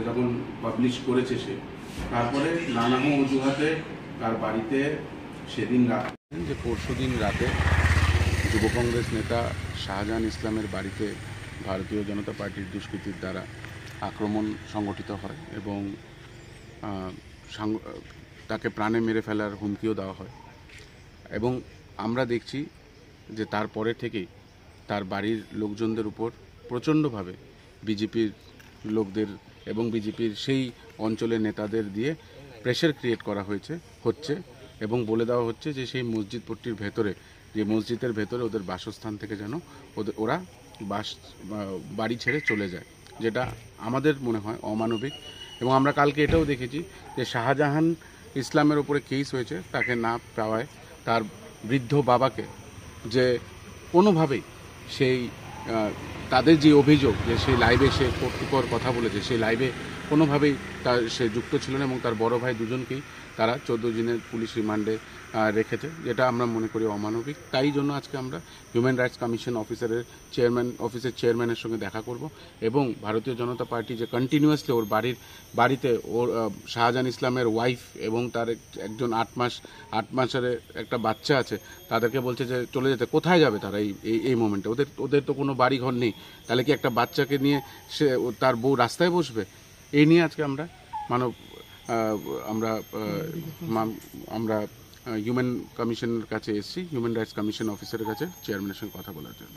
যখন পাবলিশ করেছে সে, তারপরে নানা অজুহাতে তার বাড়িতে সেদিন রাতে, যে পরশুদিন রাতে যুব কংগ্রেস নেতা শাহজাহান ইসলামের বাড়িতে ভারতীয় জনতা পার্টির দুষ্কৃতীর দ্বারা আক্রমণ সংগঠিত হয় এবং তাকে প্রাণে মেরে ফেলার হুমকিও দেওয়া হয়। এবং আমরা দেখছি যে তারপরে থেকেই তার বাড়ির লোকজনদের উপর প্রচণ্ডভাবে বিজেপির লোকদের এবং বিজেপির সেই অঞ্চলের নেতাদের দিয়ে প্রেশার ক্রিয়েট করা হচ্ছে এবং বলে দেওয়া হচ্ছে যে সেই মসজিদ পট্টির ভেতরে, যে মসজিদের ভেতরে ওদের বাসস্থান থেকে যেন ওরা বাড়ি ছেড়ে চলে যায়, যেটা আমাদের মনে হয় অমানবিক। এবং আমরা কালকে এটাও দেখেছি যে শাহজাহান ইসলামের উপরে কেস হয়েছে, তাকে না পাওয়ায় তার বৃদ্ধ বাবাকে যে কোনোভাবেই সেই তাদের যে অভিযোগ যে সেই লাইভে সে কর্তৃপর কথা বলেছে, সেই লাইভে কোনোভাবেই সে যুক্ত ছিল না এবং তার বড় ভাই দুজনকেই তারা 14 দিনের পুলিশ রিমান্ডে রেখেছে, যেটা আমরা মনে করি অমানবিক। তাই জন্য আজকে আমরা হিউম্যান রাইটস কমিশন অফিসের চেয়ারম্যানের সঙ্গে দেখা করব এবং ভারতীয় জনতা পার্টি যে কন্টিনিউয়াসলি ওর বাড়িতে ওর শাহজাহান ইসলামের ওয়াইফ এবং তার একজন 8 মাসের একটা বাচ্চা আছে, তাদেরকে বলছে যে চলে যেতে। কোথায় যাবে তারা এই মোমেন্টে? ওদের তো কোনো বাড়ি ঘর নেই, তাহলে কি একটা বাচ্চাকে নিয়ে সে তার বউ রাস্তায় বসবে? এই নিয়ে আজকে আমরা হিউম্যান কমিশনের কাছে এসেছি, হিউম্যান রাইটস কমিশন অফিসারের কাছে চেয়ারম্যানের সঙ্গে কথা বলার জন্য।